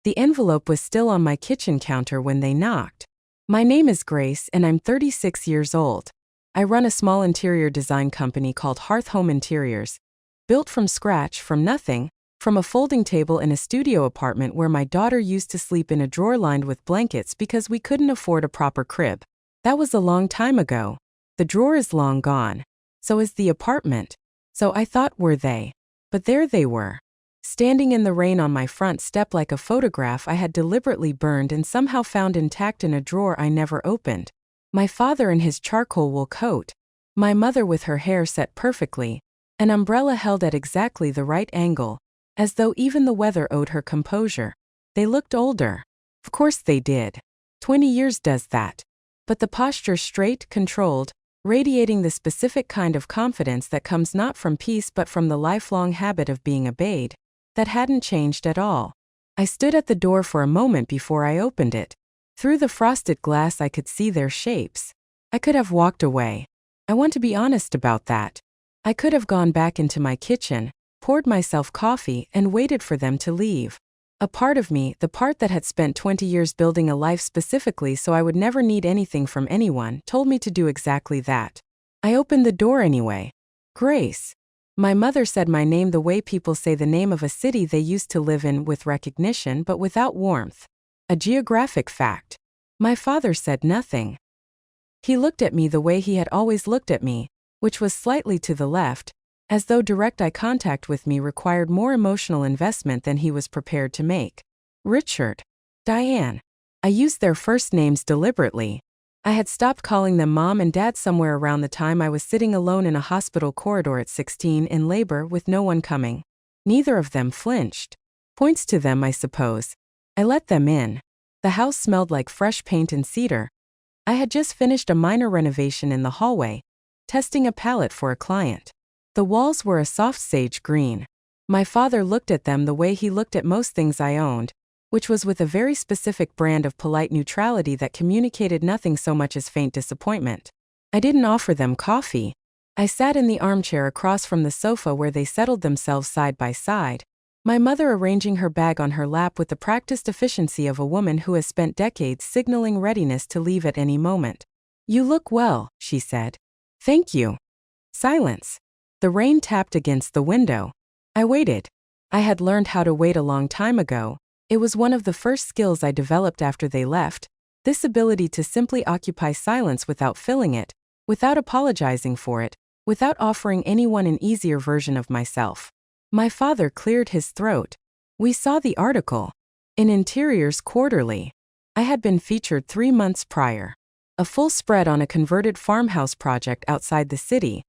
The envelope was still on my kitchen counter when they knocked. My name is Grace and I'm 36 years old. I run a small interior design company called Hearth Home Interiors. Built from scratch, from nothing, from a folding table in a studio apartment where my daughter used to sleep in a drawer lined with blankets because we couldn't afford a proper crib. That was a long time ago. The drawer is long gone. So is the apartment. So I thought, were they? But there they were. Standing in the rain on my front step like a photograph I had deliberately burned and somehow found intact in a drawer I never opened. My father in his charcoal wool coat. My mother with her hair set perfectly. An umbrella held at exactly the right angle, as though even the weather owed her composure. They looked older. Of course they did. 20 years does that. But the posture straight, controlled, radiating the specific kind of confidence that comes not from peace but from the lifelong habit of being obeyed, that hadn't changed at all. I stood at the door for a moment before I opened it. Through the frosted glass I could see their shapes. I could have walked away. I want to be honest about that. I could have gone back into my kitchen, poured myself coffee, and waited for them to leave. A part of me, the part that had spent 20 years building a life specifically so I would never need anything from anyone, told me to do exactly that. I opened the door anyway. Grace. My mother said my name the way people say the name of a city they used to live in, with recognition but without warmth. A geographic fact. My father said nothing. He looked at me the way he had always looked at me, which was slightly to the left, as though direct eye contact with me required more emotional investment than he was prepared to make. Richard. Diane. I used their first names deliberately. I had stopped calling them Mom and Dad somewhere around the time I was sitting alone in a hospital corridor at 16 in labor with no one coming. Neither of them flinched. Points to them, I suppose. I let them in. The house smelled like fresh paint and cedar. I had just finished a minor renovation in the hallway, testing a palette for a client. The walls were a soft sage green. My father looked at them the way he looked at most things I owned, which was with a very specific brand of polite neutrality that communicated nothing so much as faint disappointment. I didn't offer them coffee. I sat in the armchair across from the sofa where they settled themselves side by side, my mother arranging her bag on her lap with the practiced efficiency of a woman who has spent decades signaling readiness to leave at any moment. "You look well," she said. "Thank you." Silence. The rain tapped against the window. I waited. I had learned how to wait a long time ago. It was one of the first skills I developed after they left, this ability to simply occupy silence without filling it, without apologizing for it, without offering anyone an easier version of myself. My father cleared his throat. "We saw the article. In Interiors Quarterly. I had been featured 3 months prior. A full spread on a converted farmhouse project outside the city.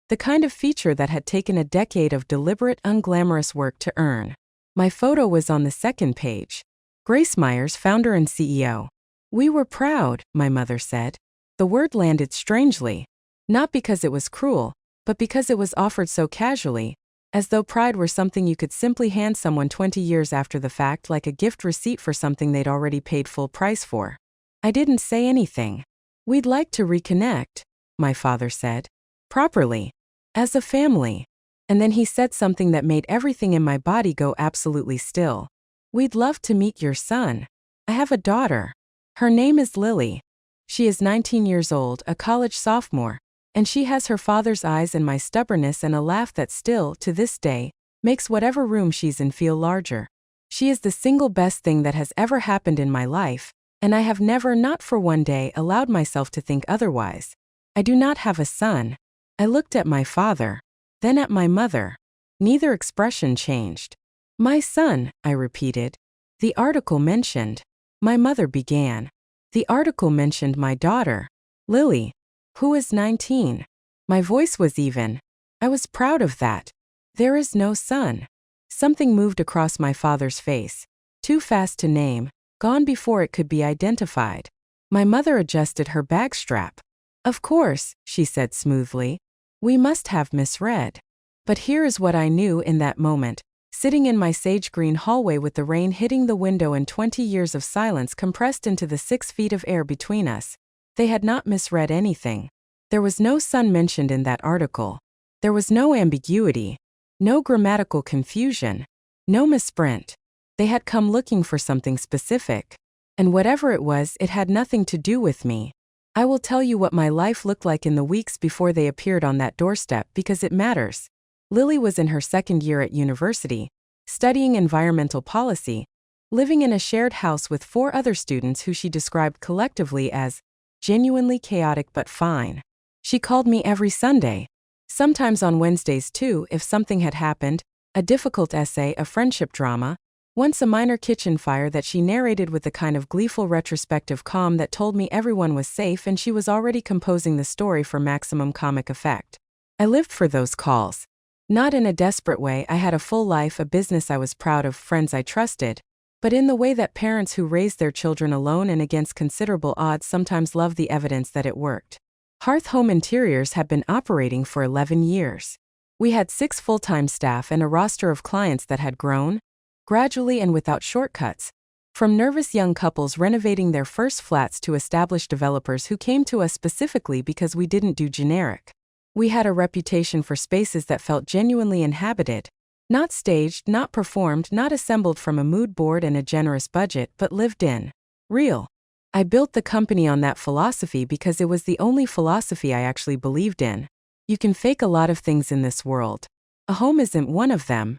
The kind of feature that had taken a decade of deliberate, unglamorous work to earn. My photo was on the second page. Grace Myers, founder and CEO. We were proud," my mother said. The word landed strangely. Not because it was cruel, but because it was offered so casually, as though pride were something you could simply hand someone 20 years after the fact, like a gift receipt for something they'd already paid full price for. I didn't say anything. "We'd like to reconnect," my father said. "Properly. As a family." And then he said something that made everything in my body go absolutely still. "We'd love to meet your son. I have a daughter. Her name is Lily. She is 19 years old, a college sophomore, and she has her father's eyes and my stubbornness and a laugh that still, to this day, makes whatever room she's in feel larger. She is the single best thing that has ever happened in my life, and I have never, not for one day, allowed myself to think otherwise. I do not have a son." I looked at my father. Then at my mother. Neither expression changed. "My son," I repeated. "The article mentioned." My mother began. "The article mentioned my daughter, Lily, who is 19. My voice was even. I was proud of that. "There is no son." Something moved across my father's face. Too fast to name, gone before it could be identified. My mother adjusted her bag strap. "Of course," she said smoothly. "We must have misread." But here is what I knew in that moment, sitting in my sage-green hallway with the rain hitting the window and 20 years of silence compressed into the 6 feet of air between us. They had not misread anything. There was no son mentioned in that article. There was no ambiguity, no grammatical confusion, no misprint. They had come looking for something specific. And whatever it was, it had nothing to do with me. I will tell you what my life looked like in the weeks before they appeared on that doorstep because it matters. Lily was in her second year at university, studying environmental policy, living in a shared house with 4 other students who she described collectively as genuinely chaotic but fine. She called me every Sunday, sometimes on Wednesdays too, if something had happened, a difficult essay, a friendship drama, once a minor kitchen fire that she narrated with the kind of gleeful retrospective calm that told me everyone was safe and she was already composing the story for maximum comic effect. I lived for those calls. Not in a desperate way. I had a full life, a business I was proud of, friends I trusted, but in the way that parents who raise their children alone and against considerable odds sometimes love the evidence that it worked. Hearth Home Interiors had been operating for 11 years. We had 6 full-time staff and a roster of clients that had grown, gradually and without shortcuts, from nervous young couples renovating their first flats to established developers who came to us specifically because we didn't do generic. We had a reputation for spaces that felt genuinely inhabited, not staged, not performed, not assembled from a mood board and a generous budget, but lived in. Real. I built the company on that philosophy because it was the only philosophy I actually believed in. You can fake a lot of things in this world. A home isn't one of them.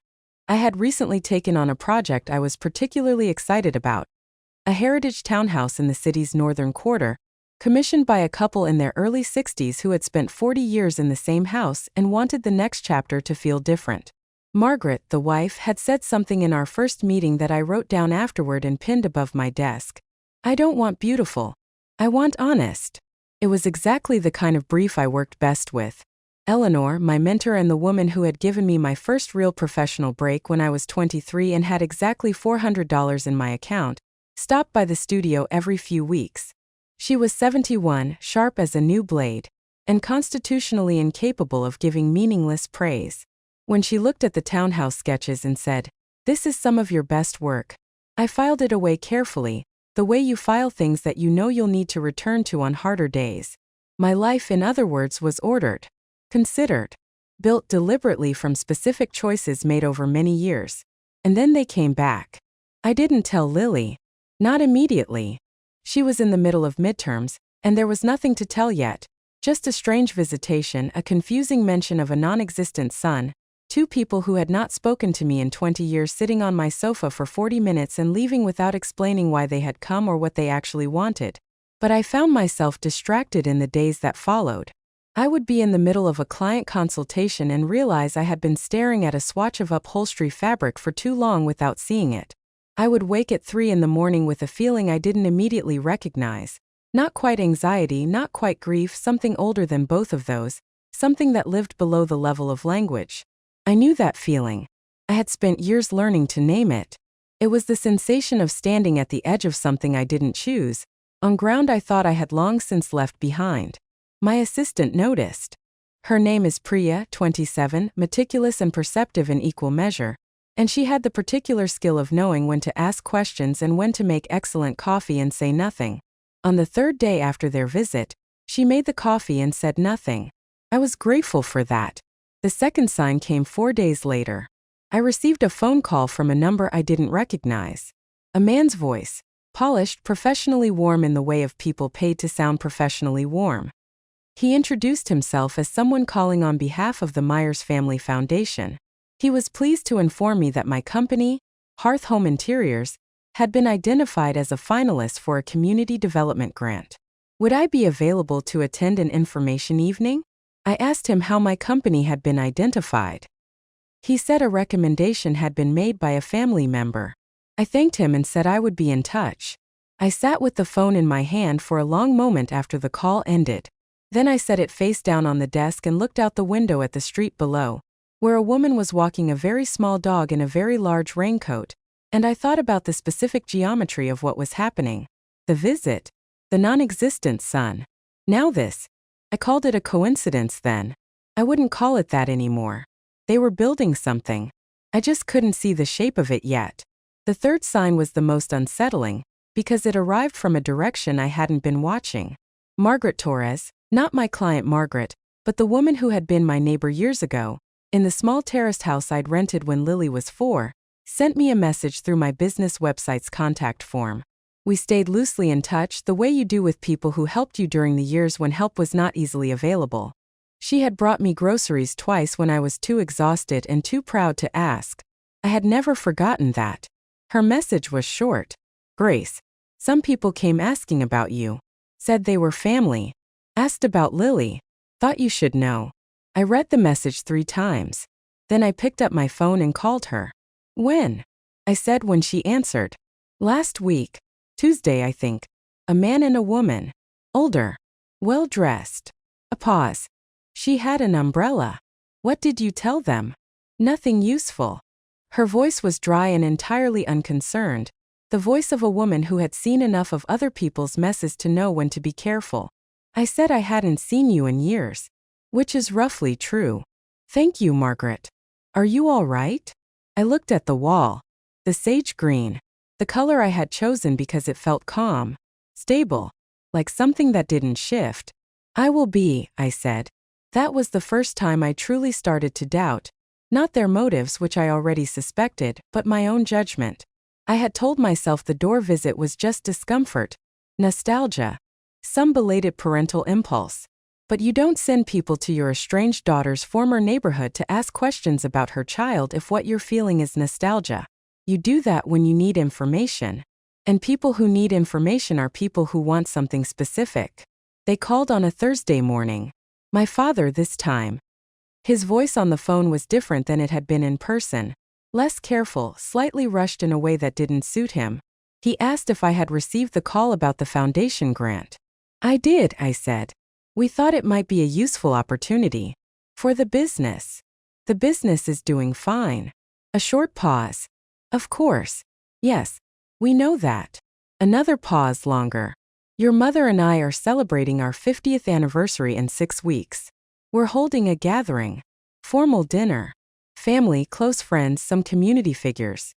I had recently taken on a project I was particularly excited about. A heritage townhouse in the city's northern quarter, commissioned by a couple in their early 60s who had spent 40 years in the same house and wanted the next chapter to feel different. Margaret, the wife, had said something in our first meeting that I wrote down afterward and pinned above my desk. I don't want beautiful. I want honest. It was exactly the kind of brief I worked best with. Eleanor, my mentor and the woman who had given me my first real professional break when I was 23 and had exactly $400 in my account, stopped by the studio every few weeks. She was 71, sharp as a new blade, and constitutionally incapable of giving meaningless praise. When she looked at the townhouse sketches and said, "This is some of your best work," I filed it away carefully, the way you file things that you know you'll need to return to on harder days. My life, in other words, was ordered, considered, built deliberately from specific choices made over many years. And then they came back. I didn't tell Lily. Not immediately. She was in the middle of midterms, and there was nothing to tell yet, just a strange visitation, a confusing mention of a non-existent son, 2 people who had not spoken to me in 20 years sitting on my sofa for 40 minutes and leaving without explaining why they had come or what they actually wanted. But I found myself distracted in the days that followed. I would be in the middle of a client consultation and realize I had been staring at a swatch of upholstery fabric for too long without seeing it. I would wake at 3 in the morning with a feeling I didn't immediately recognize. Not quite anxiety, not quite grief, something older than both of those, something that lived below the level of language. I knew that feeling. I had spent years learning to name it. It was the sensation of standing at the edge of something I didn't choose, on ground I thought I had long since left behind. My assistant noticed. Her name is Priya, 27, meticulous and perceptive in equal measure, and she had the particular skill of knowing when to ask questions and when to make excellent coffee and say nothing. On the 3rd day after their visit, she made the coffee and said nothing. I was grateful for that. The second sign came 4 days later. I received a phone call from a number I didn't recognize. A man's voice, polished, professionally warm in the way of people paid to sound professionally warm. He introduced himself as someone calling on behalf of the Myers Family Foundation. He was pleased to inform me that my company, Hearth Home Interiors, had been identified as a finalist for a community development grant. Would I be available to attend an information evening? I asked him how my company had been identified. He said a recommendation had been made by a family member. I thanked him and said I would be in touch. I sat with the phone in my hand for a long moment after the call ended. Then I set it face down on the desk and looked out the window at the street below, where a woman was walking a very small dog in a very large raincoat, and I thought about the specific geometry of what was happening. The visit. The non-existent son. Now this. I called it a coincidence then. I wouldn't call it that anymore. They were building something. I just couldn't see the shape of it yet. The 3rd sign was the most unsettling, because it arrived from a direction I hadn't been watching. Margaret Torres, not my client Margaret, but the woman who had been my neighbor years ago, in the small terraced house I'd rented when Lily was 4, Sent me a message through my business website's contact form. We stayed loosely in touch the way you do with people who helped you during the years when help was not easily available. She had brought me groceries twice when I was too exhausted and too proud to ask. I had never forgotten that. Her message was short. Grace, some people came asking about you. Said they were family. Asked about Lily. Thought you should know. I read the message 3 times. Then I picked up my phone and called her. When? I said when she answered. Last week. Tuesday, I think. A man and a woman. Older. Well-dressed. A pause. She had an umbrella. What did you tell them? Nothing useful. Her voice was dry and entirely unconcerned. The voice of a woman who had seen enough of other people's messes to know when to be careful. I said I hadn't seen you in years. Which is roughly true. Thank you, Margaret. Are you all right? I looked at the wall. The sage green. The color I had chosen because it felt calm. Stable. Like something that didn't shift. I will be, I said. That was the first time I truly started to doubt. Not their motives, which I already suspected, but my own judgment. I had told myself the door visit was just discomfort. Nostalgia. Some belated parental impulse. But you don't send people to your estranged daughter's former neighborhood to ask questions about her child if what you're feeling is nostalgia. You do that when you need information. And people who need information are people who want something specific. They called on a Thursday morning. My father this time. His voice on the phone was different than it had been in person. Less careful, slightly rushed in a way that didn't suit him. He asked if I had received the call about the foundation grant. I did, I said. We thought it might be a useful opportunity. For the business. The business is doing fine. A short pause. Of course. Yes. We know that. Another pause longer. Your mother and I are celebrating our 50th anniversary in 6 weeks. We're holding a gathering. Formal dinner. Family, close friends, some community figures.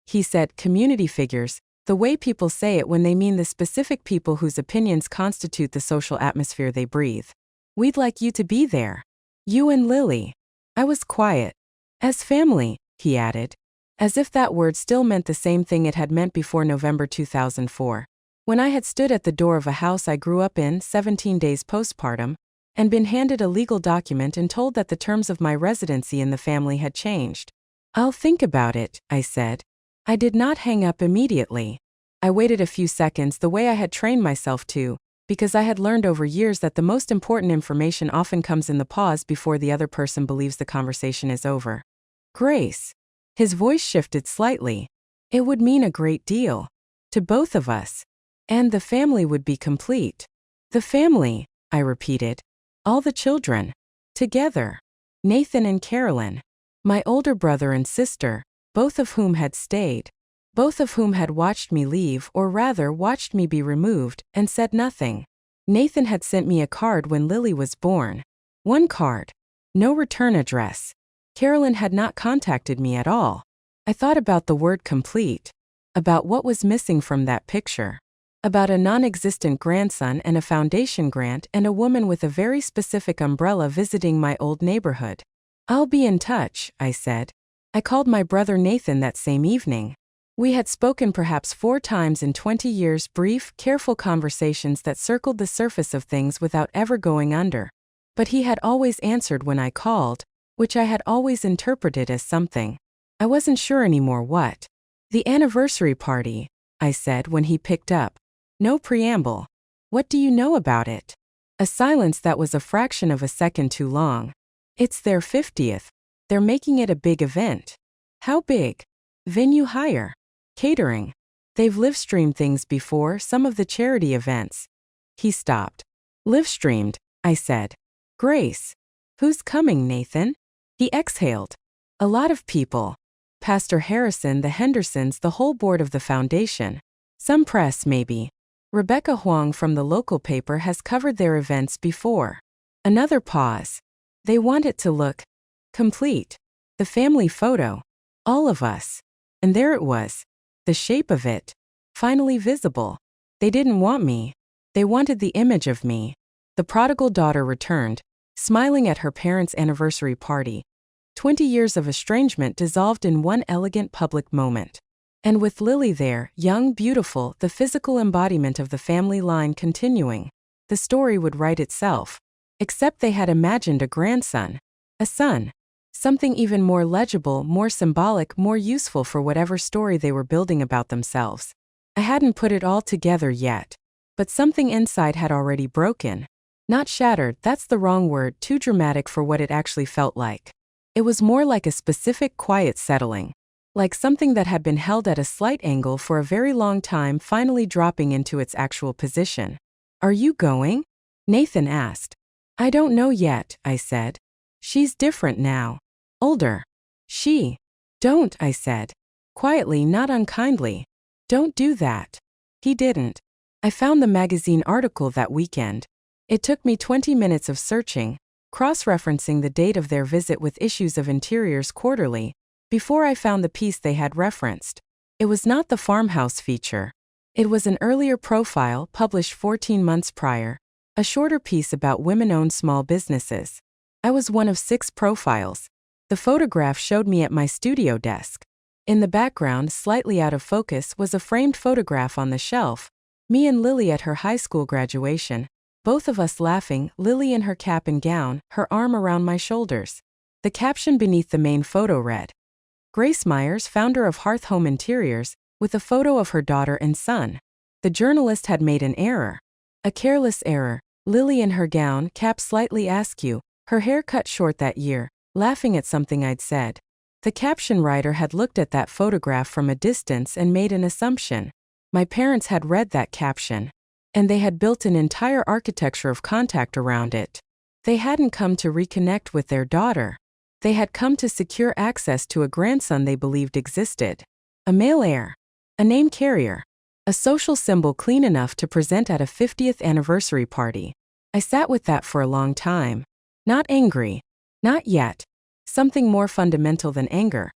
He said community figures, the way people say it when they mean the specific people whose opinions constitute the social atmosphere they breathe. We'd like you to be there. You and Lily. I was quiet. As family, he added. As if that word still meant the same thing it had meant before November 2004. When I had stood at the door of a house I grew up in 17 days postpartum, and been handed a legal document and told that the terms of my residency in the family had changed. I'll think about it, I said. I did not hang up immediately. I waited a few seconds the way I had trained myself to, because I had learned over years that the most important information often comes in the pause before the other person believes the conversation is over. Grace. His voice shifted slightly. It would mean a great deal. To both of us. And the family would be complete. The family, I repeated. All the children. Together. Nathan and Carolyn. My older brother and sister, both of whom had stayed. Both of whom had watched me leave, or rather watched me be removed, and said nothing. Nathan had sent me a card when Lily was born. One card. No return address. Carolyn had not contacted me at all. I thought about the word complete. About what was missing from that picture. About a non-existent grandson and a foundation grant and a woman with a very specific umbrella visiting my old neighborhood. I'll be in touch, I said. I called my brother Nathan that same evening. We had spoken perhaps 4 times in 20 years, brief, careful conversations that circled the surface of things without ever going under. But he had always answered when I called, which I had always interpreted as something. I wasn't sure anymore what. The anniversary party, I said when he picked up. No preamble. What do you know about it? A silence that was a fraction of a second too long. It's their 50th. They're making it a big event. How big? Venue hire. Catering. They've live-streamed things before, some of the charity events. He stopped. Live-streamed, I said. Grace. Who's coming, Nathan? He exhaled. A lot of people. Pastor Harrison, the Hendersons, the whole board of the foundation. Some press, maybe. Rebecca Huang from the local paper has covered their events before. Another pause. They want it to look complete. The family photo. All of us. And there it was. The shape of it. Finally visible. They didn't want me. They wanted the image of me. The prodigal daughter returned, smiling at her parents' anniversary party. 20 years of estrangement dissolved in one elegant public moment. And with Lily there, young, beautiful, the physical embodiment of the family line continuing, the story would write itself. Except they had imagined a grandson. A son. Something even more legible, more symbolic, more useful for whatever story they were building about themselves. I hadn't put it all together yet. But something inside had already broken. Not shattered, that's the wrong word, too dramatic for what it actually felt like. It was more like a specific quiet settling. Like something that had been held at a slight angle for a very long time finally dropping into its actual position. Are you going? Nathan asked. I don't know yet, I said. She's different now. Older. She. Don't, I said. Quietly, not unkindly. Don't do that. He didn't. I found the magazine article that weekend. It took me 20 minutes of searching, cross-referencing the date of their visit with issues of Interiors Quarterly, before I found the piece they had referenced. It was not the farmhouse feature. It was an earlier profile published 14 months prior, a shorter piece about women-owned small businesses. I was one of 6 profiles. The photograph showed me at my studio desk. In the background, slightly out of focus, was a framed photograph on the shelf, me and Lily at her high school graduation, both of us laughing, Lily in her cap and gown, her arm around my shoulders. The caption beneath the main photo read, Grace Myers, founder of Hearth Home Interiors, with a photo of her daughter and son. The journalist had made an error. A careless error. Lily in her gown, cap slightly askew, her hair cut short that year, laughing at something I'd said. The caption writer had looked at that photograph from a distance and made an assumption. My parents had read that caption. And they had built an entire architecture of contact around it. They hadn't come to reconnect with their daughter. They had come to secure access to a grandson they believed existed. A male heir. A name carrier. A social symbol clean enough to present at a 50th anniversary party. I sat with that for a long time. Not angry. Not yet. Something more fundamental than anger.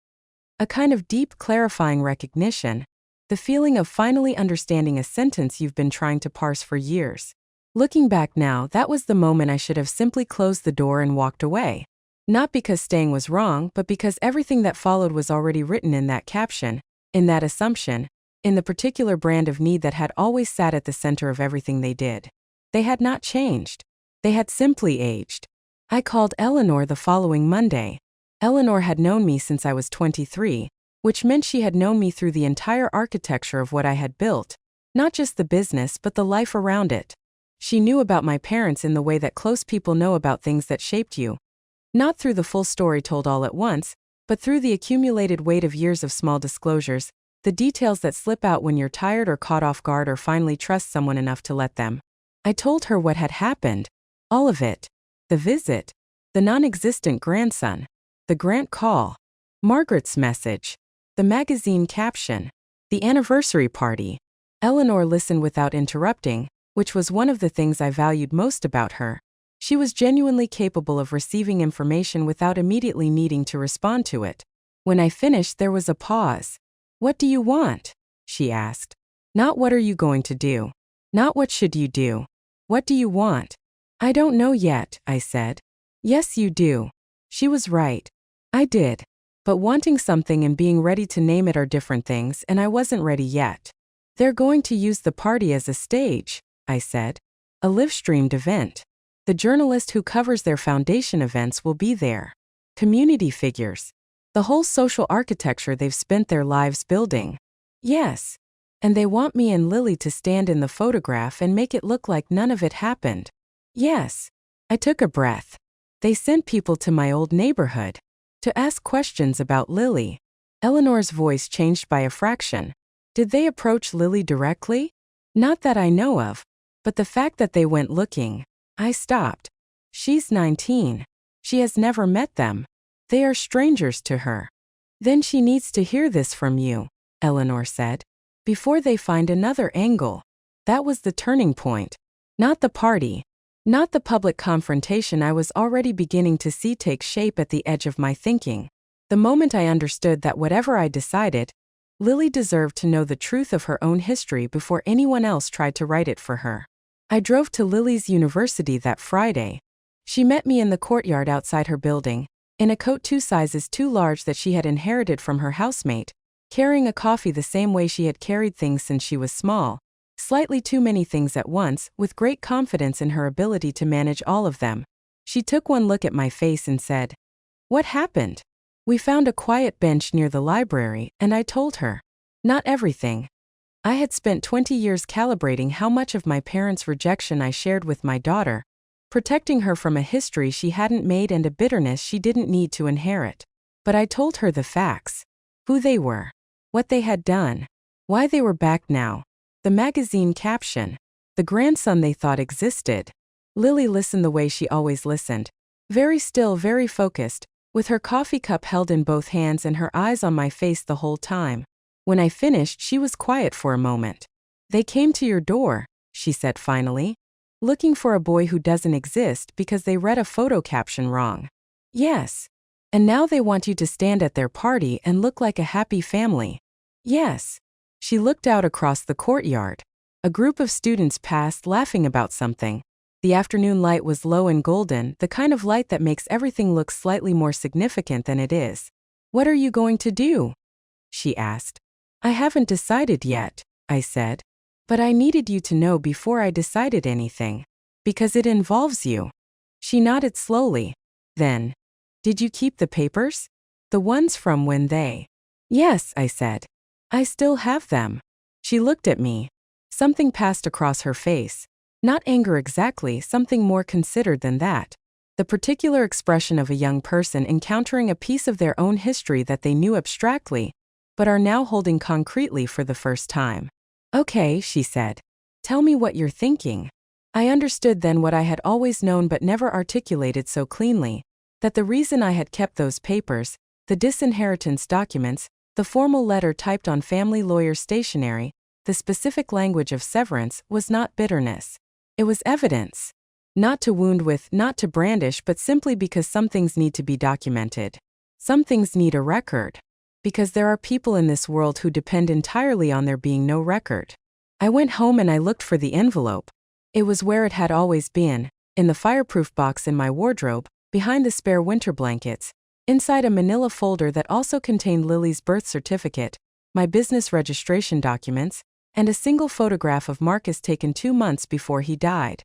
A kind of deep, clarifying recognition. The feeling of finally understanding a sentence you've been trying to parse for years. Looking back now, that was the moment I should have simply closed the door and walked away. Not because staying was wrong, but because everything that followed was already written in that caption, in that assumption, in the particular brand of need that had always sat at the center of everything they did. They had not changed. They had simply aged. I called Eleanor the following Monday. Eleanor had known me since I was 23, which meant she had known me through the entire architecture of what I had built, not just the business but the life around it. She knew about my parents in the way that close people know about things that shaped you. Not through the full story told all at once, but through the accumulated weight of years of small disclosures, the details that slip out when you're tired or caught off guard or finally trust someone enough to let them. I told her what had happened. All of it. The visit. The non-existent grandson. The Grant call. Margaret's message. The magazine caption. The anniversary party. Eleanor listened without interrupting, which was one of the things I valued most about her. She was genuinely capable of receiving information without immediately needing to respond to it. When I finished, there was a pause. What do you want? She asked. Not what are you going to do? Not what should you do? What do you want? I don't know yet, I said. Yes, you do. She was right. I did. But wanting something and being ready to name it are different things, and I wasn't ready yet. They're going to use the party as a stage, I said. A live-streamed event. The journalist who covers their foundation events will be there. Community figures. The whole social architecture they've spent their lives building. Yes. And they want me and Lily to stand in the photograph and make it look like none of it happened. Yes. I took a breath. They sent people to my old neighborhood to ask questions about Lily. Eleanor's voice changed by a fraction. Did they approach Lily directly? Not that I know of. But the fact that they went looking. I stopped. She's 19. She has never met them. They are strangers to her. Then she needs to hear this from you, Eleanor said. Before they find another angle. That was the turning point. Not the party. Not the public confrontation I was already beginning to see take shape at the edge of my thinking. The moment I understood that whatever I decided, Lily deserved to know the truth of her own history before anyone else tried to write it for her. I drove to Lily's university that Friday. She met me in the courtyard outside her building, in a coat 2 sizes too large that she had inherited from her housemate, carrying a coffee the same way she had carried things since she was small, slightly too many things at once, with great confidence in her ability to manage all of them. She took one look at my face and said, "What happened?" We found a quiet bench near the library, and I told her. Not everything. I had spent 20 years calibrating how much of my parents' rejection I shared with my daughter, protecting her from a history she hadn't made and a bitterness she didn't need to inherit. But I told her the facts. Who they were. What they had done. Why they were back now. The magazine caption. The grandson they thought existed. Lily listened the way she always listened. Very still, very focused, with her coffee cup held in both hands and her eyes on my face the whole time. When I finished, she was quiet for a moment. "They came to your door," she said finally. "Looking for a boy who doesn't exist because they read a photo caption wrong." "Yes. And now they want you to stand at their party and look like a happy family." "Yes." She looked out across the courtyard. A group of students passed laughing about something. The afternoon light was low and golden, the kind of light that makes everything look slightly more significant than it is. "What are you going to do?" she asked. "I haven't decided yet," I said. "But I needed you to know before I decided anything. Because it involves you." She nodded slowly. Then, "Did you keep the papers? The ones from when they—" "Yes," I said. "I still have them." She looked at me. Something passed across her face. Not anger exactly, something more considered than that. The particular expression of a young person encountering a piece of their own history that they knew abstractly, but are now holding concretely for the first time. "Okay," she said. "Tell me what you're thinking." I understood then what I had always known but never articulated so cleanly, that the reason I had kept those papers, the disinheritance documents, the formal letter typed on family lawyer stationery, the specific language of severance, was not bitterness. It was evidence. Not to wound with, not to brandish, but simply because some things need to be documented. Some things need a record. Because there are people in this world who depend entirely on there being no record. I went home and I looked for the envelope. It was where it had always been, in the fireproof box in my wardrobe, behind the spare winter blankets, inside a manila folder that also contained Lily's birth certificate, my business registration documents, and a single photograph of Marcus taken 2 months before he died.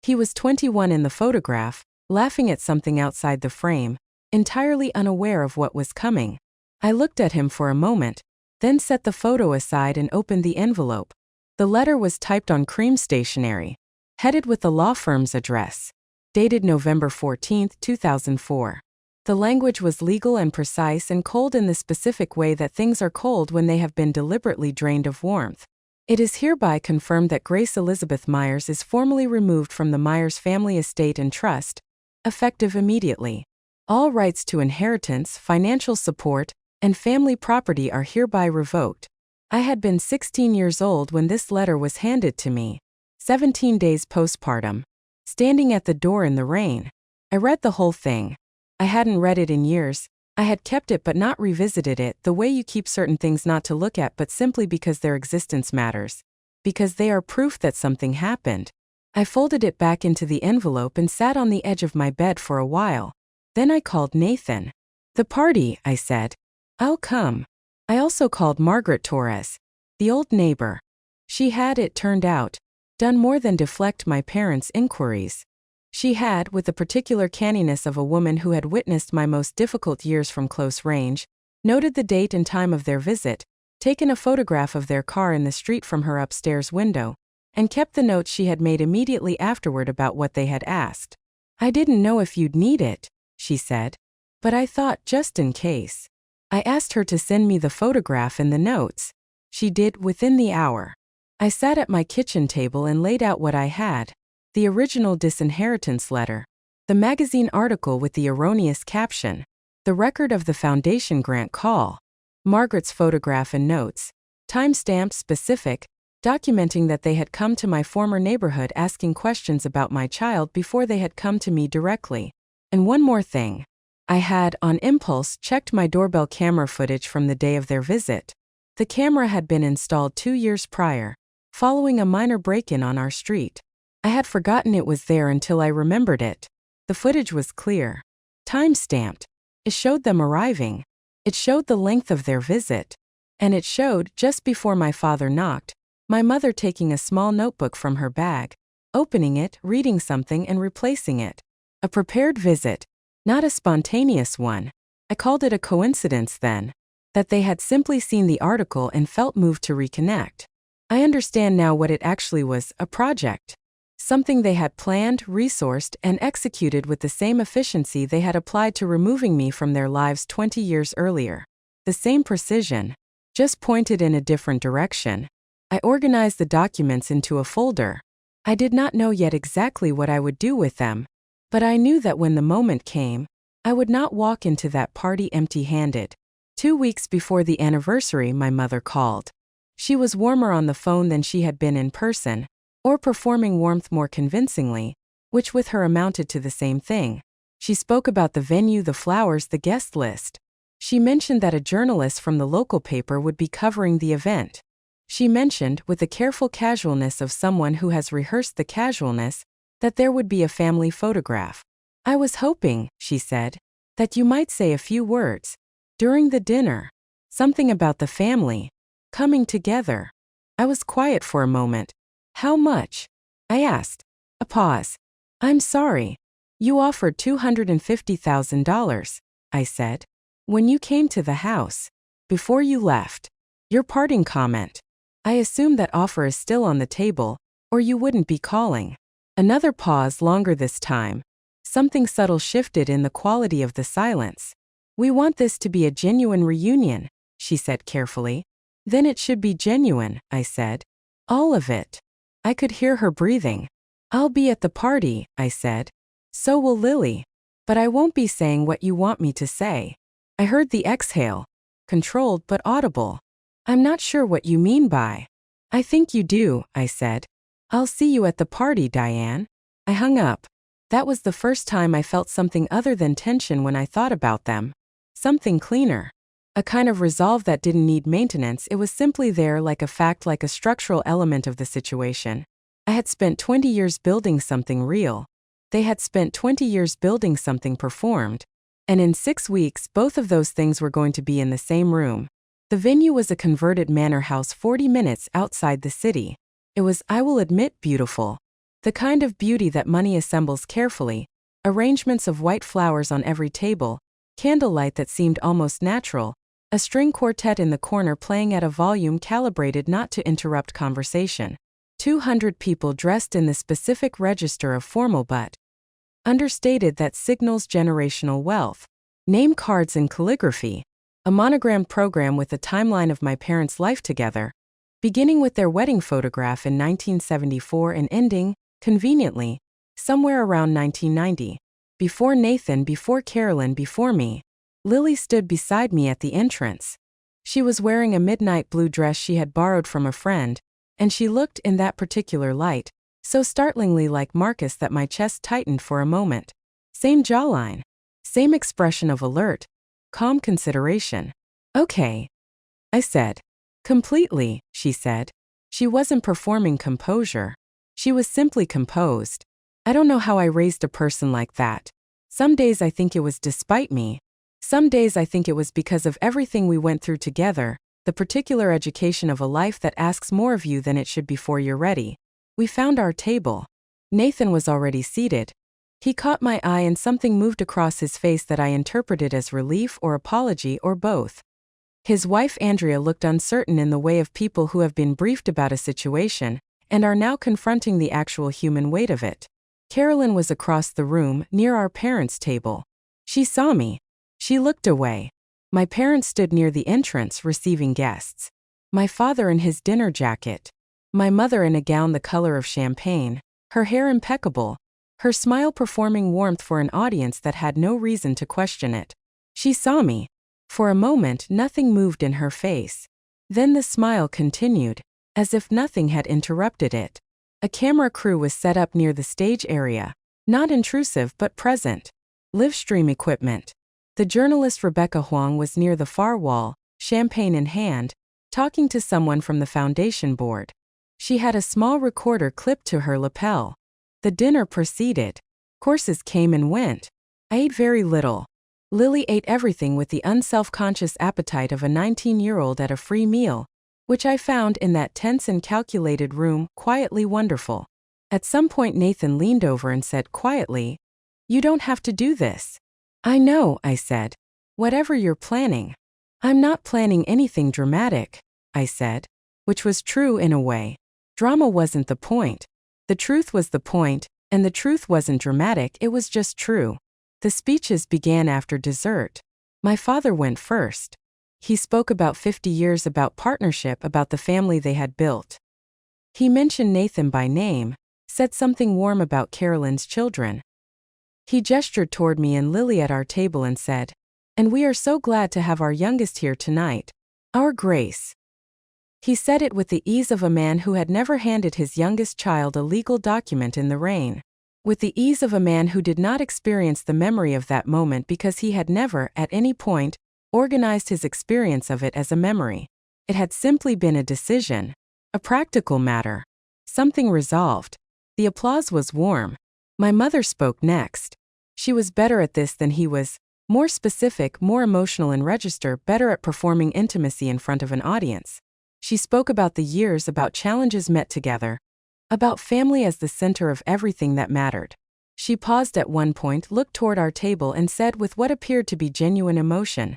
He was 21 in the photograph, laughing at something outside the frame, entirely unaware of what was coming. I looked at him for a moment, then set the photo aside and opened the envelope. The letter was typed on cream stationery, headed with the law firm's address. Dated November 14, 2004. The language was legal and precise and cold in the specific way that things are cold when they have been deliberately drained of warmth. "It is hereby confirmed that Grace Elizabeth Myers is formally removed from the Myers family estate and trust, effective immediately. All rights to inheritance, financial support, and family property are hereby revoked." I had been 16 years old when this letter was handed to me, 17 days postpartum. Standing at the door in the rain. I read the whole thing. I hadn't read it in years. I had kept it but not revisited it, the way you keep certain things not to look at but simply because their existence matters. Because they are proof that something happened. I folded it back into the envelope and sat on the edge of my bed for a while. Then I called Nathan. "The party," I said. "I'll come." I also called Margaret Torres, the old neighbor. She had, it turned out, done more than deflect my parents' inquiries. She had, with the particular canniness of a woman who had witnessed my most difficult years from close range, noted the date and time of their visit, taken a photograph of their car in the street from her upstairs window, and kept the notes she had made immediately afterward about what they had asked. "I didn't know if you'd need it," she said. "But I thought, just in case." I asked her to send me the photograph and the notes. She did, within the hour. I sat at my kitchen table and laid out what I had. The original disinheritance letter. The magazine article with the erroneous caption. The record of the foundation grant call. Margaret's photograph and notes. Time-stamped, specific, documenting that they had come to my former neighborhood asking questions about my child before they had come to me directly. And one more thing. I had, on impulse, checked my doorbell camera footage from the day of their visit. The camera had been installed 2 years prior, following a minor break-in on our street. I had forgotten it was there until I remembered it. The footage was clear. Time-stamped. It showed them arriving. It showed the length of their visit. And it showed, just before my father knocked, my mother taking a small notebook from her bag, opening it, reading something and replacing it. A prepared visit, not a spontaneous one. I called it a coincidence then, that they had simply seen the article and felt moved to reconnect. I understand now what it actually was, a project. Something they had planned, resourced, and executed with the same efficiency they had applied to removing me from their lives 20 years earlier. The same precision, just pointed in a different direction. I organized the documents into a folder. I did not know yet exactly what I would do with them, but I knew that when the moment came, I would not walk into that party empty-handed. 2 weeks before the anniversary, my mother called. She was warmer on the phone than she had been in person, or performing warmth more convincingly, which with her amounted to the same thing. She spoke about the venue, the flowers, the guest list. She mentioned that a journalist from the local paper would be covering the event. She mentioned, with the careful casualness of someone who has rehearsed the casualness, that there would be a family photograph. I was hoping, she said, that you might say a few words during the dinner. Something about the family coming together. I was quiet for a moment. How much? I asked. A pause. I'm sorry. You offered $250,000, I said. When you came to the house. Before you left. Your parting comment. I assume that offer is still on the table, or you wouldn't be calling. Another pause, longer this time. Something subtle shifted in the quality of the silence. We want this to be a genuine reunion, she said carefully. Then it should be genuine, I said. All of it. I could hear her breathing. I'll be at the party, I said. So will Lily. But I won't be saying what you want me to say. I heard the exhale. Controlled but audible. I'm not sure what you mean by. I think you do, I said. I'll see you at the party, Diane. I hung up. That was the first time I felt something other than tension when I thought about them. Something cleaner. A kind of resolve that didn't need maintenance. It was simply there, like a fact, like a structural element of the situation. I had spent 20 years building something real. They had spent 20 years building something performed. And in 6 weeks, both of those things were going to be in the same room. The venue was a converted manor house 40 minutes outside the city. It was, I will admit, beautiful. The kind of beauty that money assembles carefully. Arrangements of white flowers on every table. Candlelight that seemed almost natural. A string quartet in the corner playing at a volume calibrated not to interrupt conversation. 200 people dressed in the specific register of formal but understated that signals generational wealth. Name cards and calligraphy. A monogrammed program with a timeline of my parents' life together, beginning with their wedding photograph in 1974 and ending, conveniently, somewhere around 1990. Before Nathan, before Carolyn, before me. Lily stood beside me at the entrance. She was wearing a midnight blue dress she had borrowed from a friend, and she looked, in that particular light, so startlingly like Marcus that my chest tightened for a moment. Same jawline. Same expression of alert, calm consideration. Okay, I said. Completely, she said. She wasn't performing composure. She was simply composed. I don't know how I raised a person like that. Some days I think it was despite me. Some days I think it was because of everything we went through together, the particular education of a life that asks more of you than it should before you're ready. We found our table. Nathan was already seated. He caught my eye and something moved across his face that I interpreted as relief or apology or both. His wife Andrea looked uncertain in the way of people who have been briefed about a situation and are now confronting the actual human weight of it. Carolyn was across the room, near our parents' table. She saw me. She looked away. My parents stood near the entrance, receiving guests. My father in his dinner jacket. My mother in a gown the color of champagne, her hair impeccable, her smile performing warmth for an audience that had no reason to question it. She saw me. For a moment, nothing moved in her face. Then the smile continued, as if nothing had interrupted it. A camera crew was set up near the stage area, not intrusive but present. Livestream equipment. The journalist Rebecca Huang was near the far wall, champagne in hand, talking to someone from the foundation board. She had a small recorder clipped to her lapel. The dinner proceeded. Courses came and went. I ate very little. Lily ate everything with the unself-conscious appetite of a 19-year-old at a free meal, which I found in that tense and calculated room quietly wonderful. At some point Nathan leaned over and said quietly, "You don't have to do this." "I know," I said. "Whatever you're planning." "I'm not planning anything dramatic," I said, which was true in a way. Drama wasn't the point. The truth was the point, and the truth wasn't dramatic, it was just true. The speeches began after dessert. My father went first. He spoke about 50 years, about partnership, about the family they had built. He mentioned Nathan by name, said something warm about Carolyn's children. He gestured toward me and Lily at our table and said, "And we are so glad to have our youngest here tonight. Our Grace." He said it with the ease of a man who had never handed his youngest child a legal document in the rain. With the ease of a man who did not experience the memory of that moment because he had never, at any point, organized his experience of it as a memory. It had simply been a decision, a practical matter, something resolved. The applause was warm. My mother spoke next. She was better at this than he was, more specific, more emotional in register, better at performing intimacy in front of an audience. She spoke about the years, about challenges met together, about family as the center of everything that mattered. She paused at one point, looked toward our table and said with what appeared to be genuine emotion,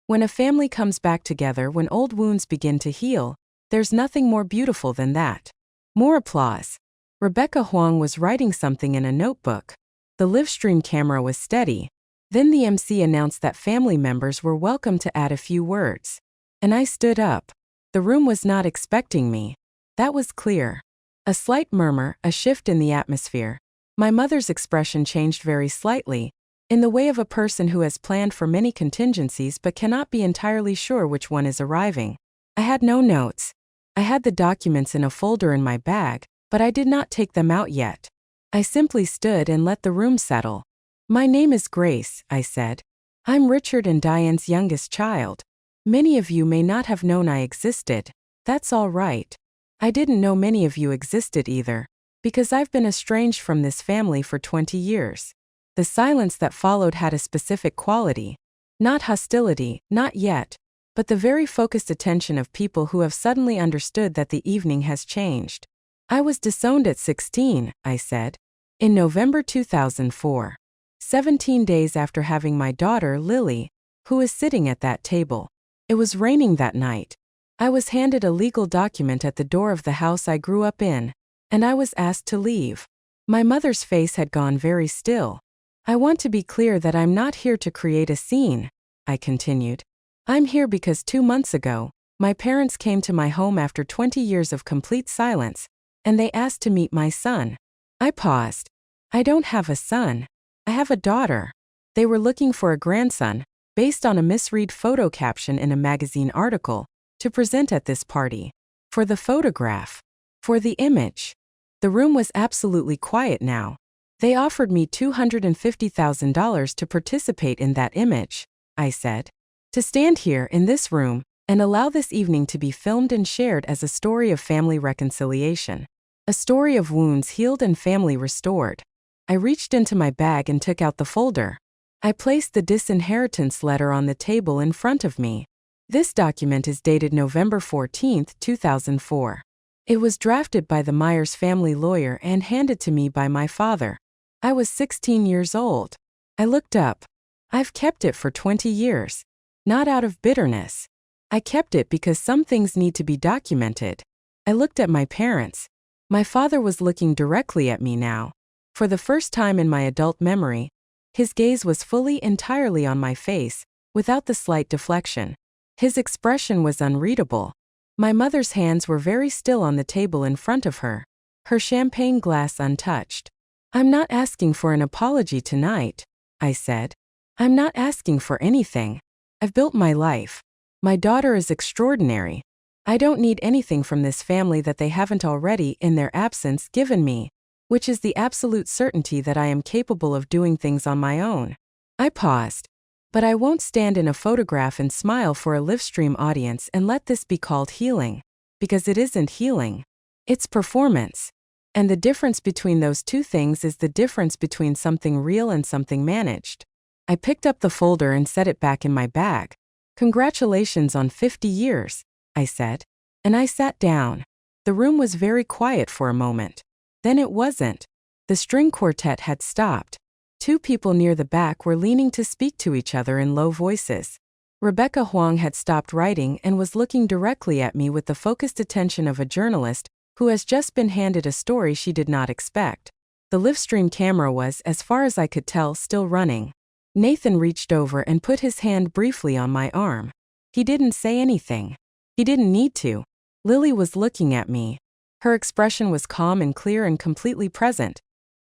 "When a family comes back together, when old wounds begin to heal, there's nothing more beautiful than that." More applause. Rebecca Huang was writing something in a notebook. The livestream camera was steady. Then the MC announced that family members were welcome to add a few words. And I stood up. The room was not expecting me. That was clear. A slight murmur, a shift in the atmosphere. My mother's expression changed very slightly, in the way of a person who has planned for many contingencies but cannot be entirely sure which one is arriving. I had no notes. I had the documents in a folder in my bag, but I did not take them out yet. I simply stood and let the room settle. "My name is Grace," I said. "I'm Richard and Diane's youngest child. Many of you may not have known I existed. That's all right. I didn't know many of you existed either, because I've been estranged from this family for 20 years. The silence that followed had a specific quality. Not hostility, not yet, but the very focused attention of people who have suddenly understood that the evening has changed. "I was disowned at 16, I said. In November 2004. 17 days after having my daughter, Lily, who is sitting at that table. It was raining that night. I was handed a legal document at the door of the house I grew up in, and I was asked to leave. My mother's face had gone very still. I want to be clear that I'm not here to create a scene," I continued. "I'm here because 2 months ago, my parents came to my home after 20 years of complete silence, and they asked to meet my son." I paused. "I don't have a son. I have a daughter." They were looking for a grandson, based on a misread photo caption in a magazine article, to present at this party. For the photograph. For the image. The room was absolutely quiet now. "They offered me $250,000 to participate in that image," I said. "To stand here in this room and allow this evening to be filmed and shared as a story of family reconciliation. A story of wounds healed and family restored." I reached into my bag and took out the folder. I placed the disinheritance letter on the table in front of me. This document is dated November 14, 2004. It was drafted by the Myers family lawyer and handed to me by my father. I was 16 years old. I looked up. I've kept it for 20 years. Not out of bitterness. I kept it because some things need to be documented. I looked at my parents. My father was looking directly at me now. For the first time in my adult memory, his gaze was fully, entirely on my face, without the slight deflection. His expression was unreadable. My mother's hands were very still on the table in front of her, her champagne glass untouched. "I'm not asking for an apology tonight," I said. "I'm not asking for anything. I've built my life. My daughter is extraordinary. I don't need anything from this family that they haven't already, in their absence, given me, which is the absolute certainty that I am capable of doing things on my own." I paused. "But I won't stand in a photograph and smile for a livestream audience and let this be called healing, because it isn't healing. It's performance. And the difference between those two things is the difference between something real and something managed. I picked up the folder and set it back in my bag. "Congratulations on 50 years, I said. And I sat down. The room was very quiet for a moment. Then it wasn't. The string quartet had stopped. Two people near the back were leaning to speak to each other in low voices. Rebecca Huang had stopped writing and was looking directly at me with the focused attention of a journalist who has just been handed a story she did not expect. The livestream camera was, as far as I could tell, still running. Nathan reached over and put his hand briefly on my arm. He didn't say anything. He didn't need to. Lily was looking at me. Her expression was calm and clear and completely present.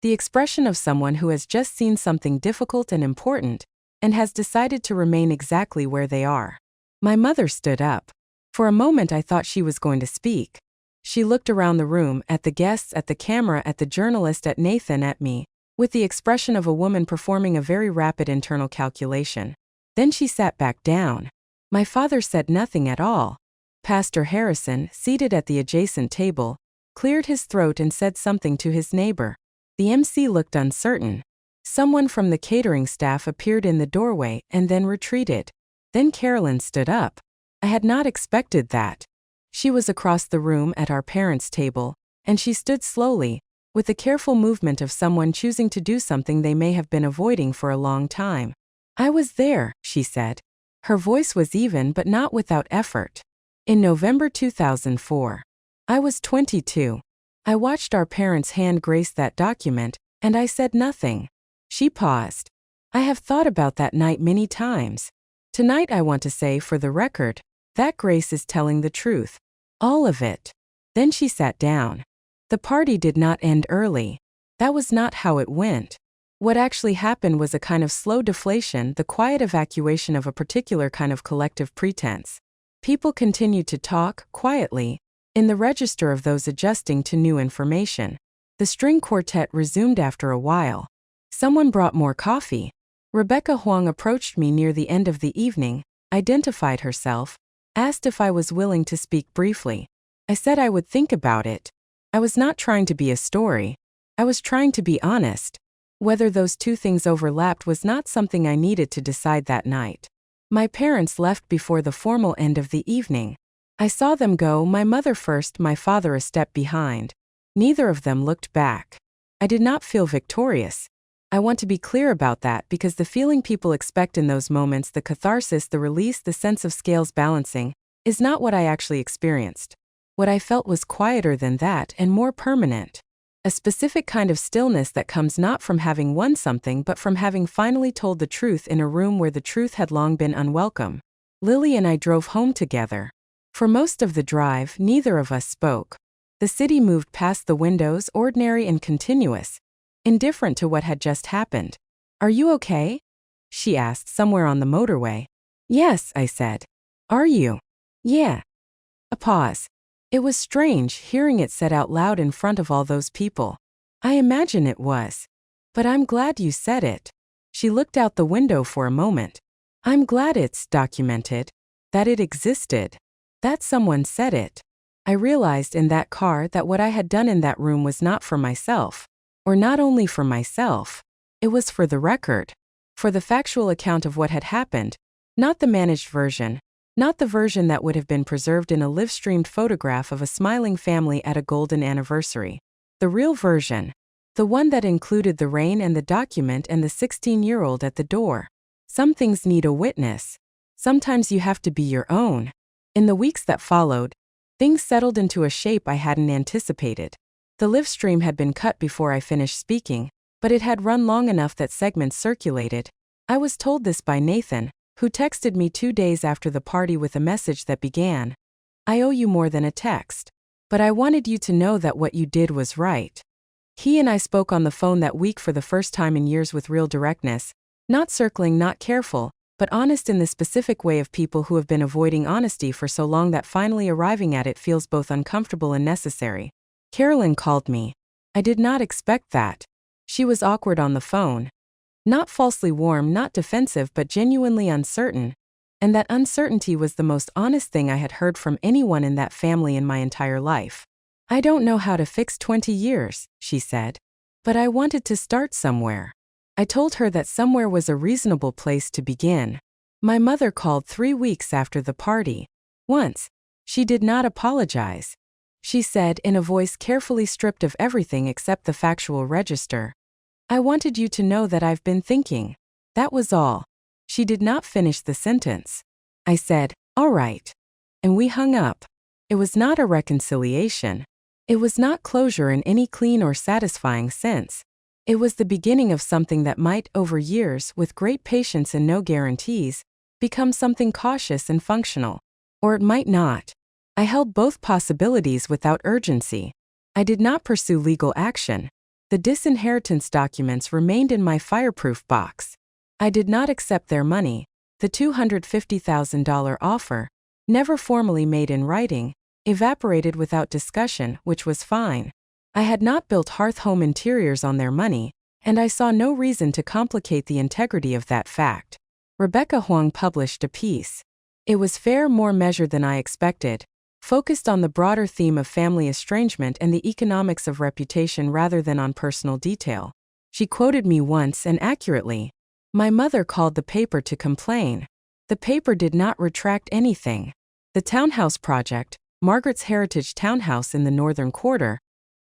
The expression of someone who has just seen something difficult and important, and has decided to remain exactly where they are. My mother stood up. For a moment I thought she was going to speak. She looked around the room, at the guests, at the camera, at the journalist, at Nathan, at me, with the expression of a woman performing a very rapid internal calculation. Then she sat back down. My father said nothing at all. Pastor Harrison, seated at the adjacent table, cleared his throat and said something to his neighbor. The MC looked uncertain. Someone from the catering staff appeared in the doorway and then retreated. Then Carolyn stood up. I had not expected that. She was across the room at our parents' table, and she stood slowly, with the careful movement of someone choosing to do something they may have been avoiding for a long time. "I was there," she said. Her voice was even but not without effort. "In November 2004. I was 22. I watched our parents hand Grace that document, and I said nothing." She paused. "I have thought about that night many times. Tonight I want to say, for the record, that Grace is telling the truth. All of it." Then she sat down. The party did not end early. That was not how it went. What actually happened was a kind of slow deflation, the quiet evacuation of a particular kind of collective pretense. People continued to talk, quietly, in the register of those adjusting to new information. The string quartet resumed after a while. Someone brought more coffee. Rebecca Huang approached me near the end of the evening, identified herself, asked if I was willing to speak briefly. I said I would think about it. I was not trying to be a story. I was trying to be honest. Whether those two things overlapped was not something I needed to decide that night. My parents left before the formal end of the evening. I saw them go, my mother first, my father a step behind. Neither of them looked back. I did not feel victorious. I want to be clear about that because the feeling people expect in those moments, the catharsis, the release, the sense of scales balancing, is not what I actually experienced. What I felt was quieter than that and more permanent. A specific kind of stillness that comes not from having won something but from having finally told the truth in a room where the truth had long been unwelcome. Lily and I drove home together. For most of the drive, neither of us spoke. The city moved past the windows, ordinary and continuous, indifferent to what had just happened. "Are you okay?" she asked somewhere on the motorway. "Yes," I said. "Are you?" "Yeah." A pause. It was strange hearing it said out loud in front of all those people. I imagine it was. "But I'm glad you said it." She looked out the window for a moment. "I'm glad it's documented. That it existed. That someone said it." I realized in that car that what I had done in that room was not for myself. Or not only for myself. It was for the record. For the factual account of what had happened. Not the managed version. Not the version that would have been preserved in a live-streamed photograph of a smiling family at a golden anniversary. The real version. The one that included the rain and the document and the 16-year-old at the door. Some things need a witness. Sometimes you have to be your own. In the weeks that followed, things settled into a shape I hadn't anticipated. The live stream had been cut before I finished speaking, but it had run long enough that segments circulated. I was told this by Nathan, who texted me 2 days after the party with a message that began, "I owe you more than a text. But I wanted you to know that what you did was right." He and I spoke on the phone that week for the first time in years with real directness, not circling, not careful, but honest in the specific way of people who have been avoiding honesty for so long that finally arriving at it feels both uncomfortable and necessary. Carolyn called me. I did not expect that. She was awkward on the phone. Not falsely warm, not defensive, but genuinely uncertain. And that uncertainty was the most honest thing I had heard from anyone in that family in my entire life. "I don't know how to fix 20 years, she said. But I wanted to start somewhere. I told her that somewhere was a reasonable place to begin. My mother called 3 weeks after the party. Once, she did not apologize. She said in a voice carefully stripped of everything except the factual register, "I wanted you to know that I've been thinking." That was all. She did not finish the sentence. I said, "All right." And we hung up. It was not a reconciliation. It was not closure in any clean or satisfying sense. It was the beginning of something that might, over years, with great patience and no guarantees, become something cautious and functional. Or it might not. I held both possibilities without urgency. I did not pursue legal action. The disinheritance documents remained in my fireproof box. I did not accept their money. The $250,000 offer, never formally made in writing, evaporated without discussion, which was fine. I had not built Hearth Home Interiors on their money, and I saw no reason to complicate the integrity of that fact. Rebecca Huang published a piece. It was fair, more measured than I expected, focused on the broader theme of family estrangement and the economics of reputation rather than on personal detail. She quoted me once and accurately. My mother called the paper to complain. The paper did not retract anything. The townhouse project, Margaret's Heritage Townhouse in the Northern Quarter,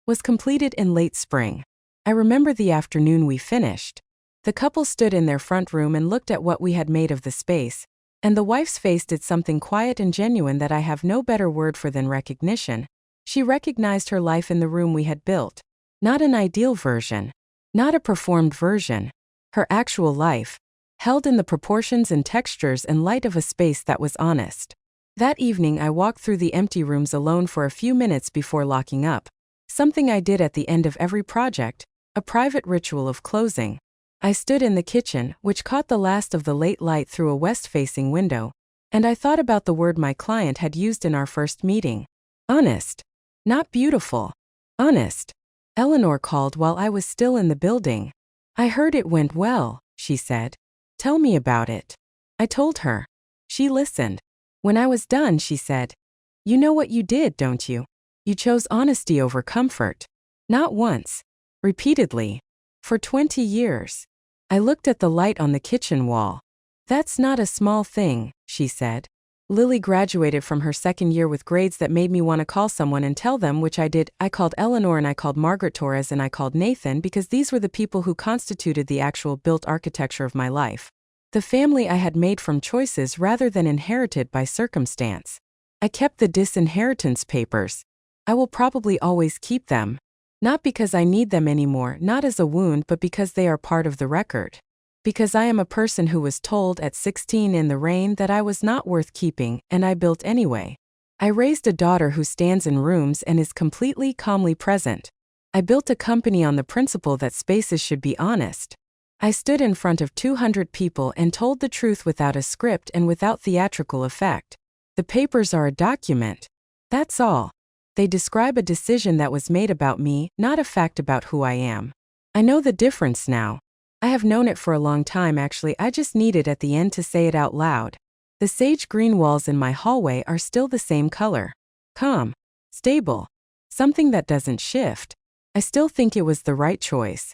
was completed in late spring. I remember the afternoon we finished. The couple stood in their front room and looked at what we had made of the space, and the wife's face did something quiet and genuine that I have no better word for than recognition. She recognized her life in the room we had built. Not an ideal version. Not a performed version. Her actual life, held in the proportions and textures and light of a space that was honest. That evening I walked through the empty rooms alone for a few minutes before locking up. Something I did at the end of every project, a private ritual of closing. I stood in the kitchen, which caught the last of the late light through a west-facing window, and I thought about the word my client had used in our first meeting. Honest. Not beautiful. Honest. Eleanor called while I was still in the building. "I heard it went well," she said. "Tell me about it." I told her. She listened. When I was done, she said, "You know what you did, don't you? You chose honesty over comfort." Not once. Repeatedly. For 20 years. I looked at the light on the kitchen wall. "That's not a small thing," she said. Lily graduated from her second year with grades that made me want to call someone and tell them, which I did. I called Eleanor and I called Margaret Torres and I called Nathan because these were the people who constituted the actual built architecture of my life. The family I had made from choices rather than inherited by circumstance. I kept the disinheritance papers. I will probably always keep them. Not because I need them anymore, not as a wound, but because they are part of the record. Because I am a person who was told at 16 in the rain that I was not worth keeping, and I built anyway. I raised a daughter who stands in rooms and is completely, calmly present. I built a company on the principle that spaces should be honest. I stood in front of 200 people and told the truth without a script and without theatrical effect. The papers are a document. That's all. They describe a decision that was made about me, not a fact about who I am. I know the difference now. I have known it for a long time actually, I just needed at the end to say it out loud. The sage green walls in my hallway are still the same color. Calm. Stable. Something that doesn't shift. I still think it was the right choice.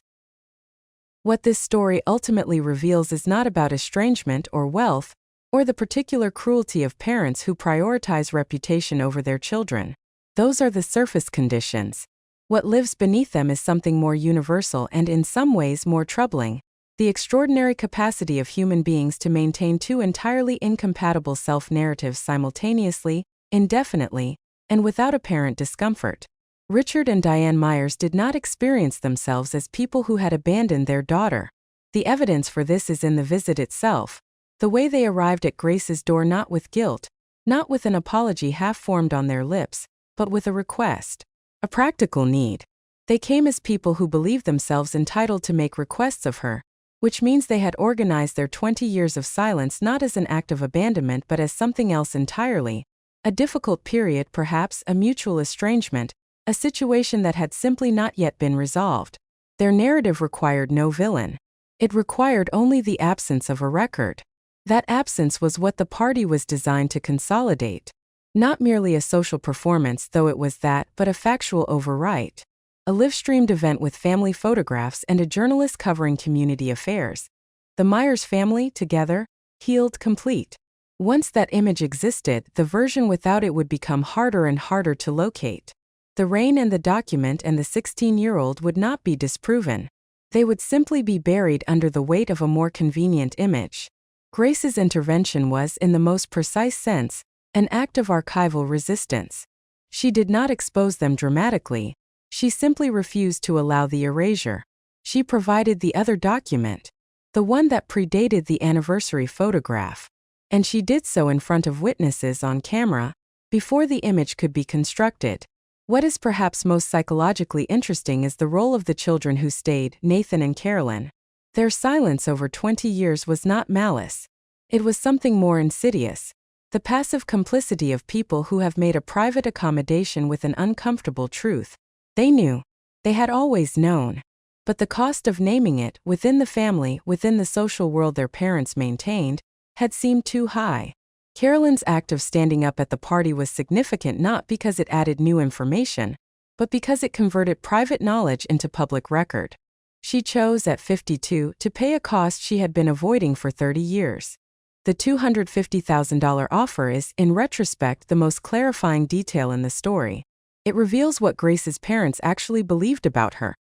What this story ultimately reveals is not about estrangement or wealth, or the particular cruelty of parents who prioritize reputation over their children. Those are the surface conditions. What lives beneath them is something more universal and in some ways more troubling. The extraordinary capacity of human beings to maintain two entirely incompatible self-narratives simultaneously, indefinitely, and without apparent discomfort. Richard and Diane Myers did not experience themselves as people who had abandoned their daughter. The evidence for this is in the visit itself. The way they arrived at Grace's door, not with guilt, not with an apology half-formed on their lips, but with a request. A practical need. They came as people who believed themselves entitled to make requests of her, which means they had organized their 20 years of silence not as an act of abandonment but as something else entirely. A difficult period, perhaps, a mutual estrangement, a situation that had simply not yet been resolved. Their narrative required no villain. It required only the absence of a record. That absence was what the party was designed to consolidate. Not merely a social performance, though it was that, but a factual overwrite. a live-streamed event with family photographs and a journalist covering community affairs. The Myers family, together, healed, complete. Once that image existed, the version without it would become harder and harder to locate. The rain and the document and the 16-year-old would not be disproven. They would simply be buried under the weight of a more convenient image. Grace's intervention was, in the most precise sense, an act of archival resistance. She did not expose them dramatically. She simply refused to allow the erasure. She provided the other document, the one that predated the anniversary photograph. And she did so in front of witnesses on camera, before the image could be constructed. What is perhaps most psychologically interesting is the role of the children who stayed, Nathan and Carolyn. Their silence over 20 years was not malice. It was something more insidious, the passive complicity of people who have made a private accommodation with an uncomfortable truth. They knew. They had always known. But the cost of naming it, within the family, within the social world their parents maintained, had seemed too high. Carolyn's act of standing up at the party was significant not because it added new information, but because it converted private knowledge into public record. She chose, at 52, to pay a cost she had been avoiding for 30 years. The $250,000 offer is, in retrospect, the most clarifying detail in the story. It reveals what Grace's parents actually believed about her.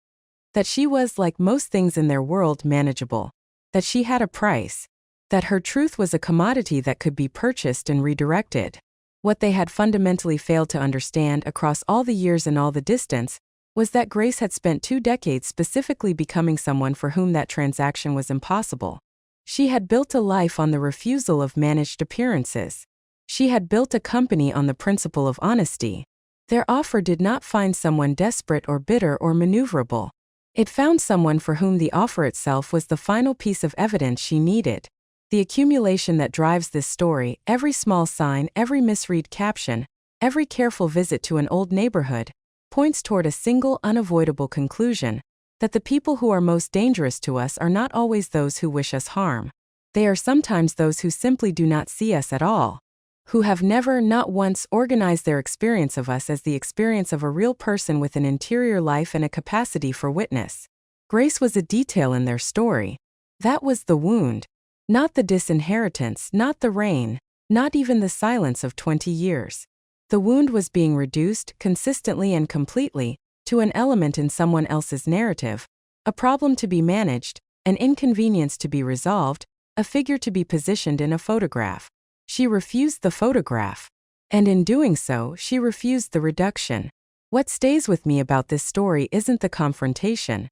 That she was, like most things in their world, manageable. That she had a price. That her truth was a commodity that could be purchased and redirected. What they had fundamentally failed to understand across all the years and all the distance was that Grace had spent 2 decades specifically becoming someone for whom that transaction was impossible. She had built a life on the refusal of managed appearances. She had built a company on the principle of honesty. Their offer did not find someone desperate or bitter or maneuverable. It found someone for whom the offer itself was the final piece of evidence she needed. The accumulation that drives this story, every small sign, every misread caption, every careful visit to an old neighborhood, points toward a single unavoidable conclusion, that the people who are most dangerous to us are not always those who wish us harm. They are sometimes those who simply do not see us at all, who have never, not once, organized their experience of us as the experience of a real person with an interior life and a capacity for witness. Grace was a detail in their story. That was the wound. Not the disinheritance, not the rain, not even the silence of 20 years. The wound was being reduced, consistently and completely, to an element in someone else's narrative, a problem to be managed, an inconvenience to be resolved, a figure to be positioned in a photograph. She refused the photograph. And in doing so, she refused the reduction. What stays with me about this story isn't the confrontation.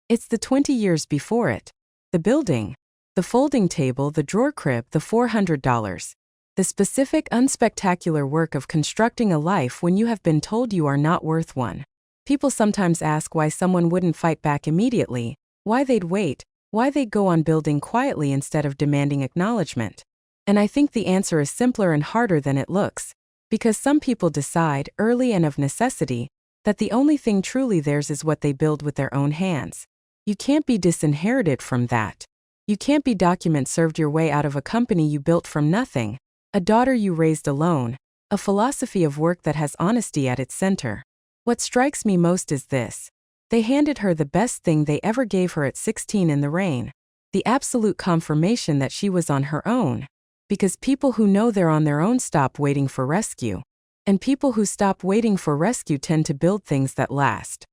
It's the 20 years before it. The building. The folding table, the drawer crib, the $400. The specific, unspectacular work of constructing a life when you have been told you are not worth one. People sometimes ask why someone wouldn't fight back immediately, why they'd wait, why they'd go on building quietly instead of demanding acknowledgement. And I think the answer is simpler and harder than it looks. Because some people decide, early and of necessity, that the only thing truly theirs is what they build with their own hands. You can't be disinherited from that. You can't be document served your way out of a company you built from nothing, a daughter you raised alone, a philosophy of work that has honesty at its center. What strikes me most is this. They handed her the best thing they ever gave her at 16 in the rain. The absolute confirmation that she was on her own. Because people who know they're on their own stop waiting for rescue. And people who stop waiting for rescue tend to build things that last.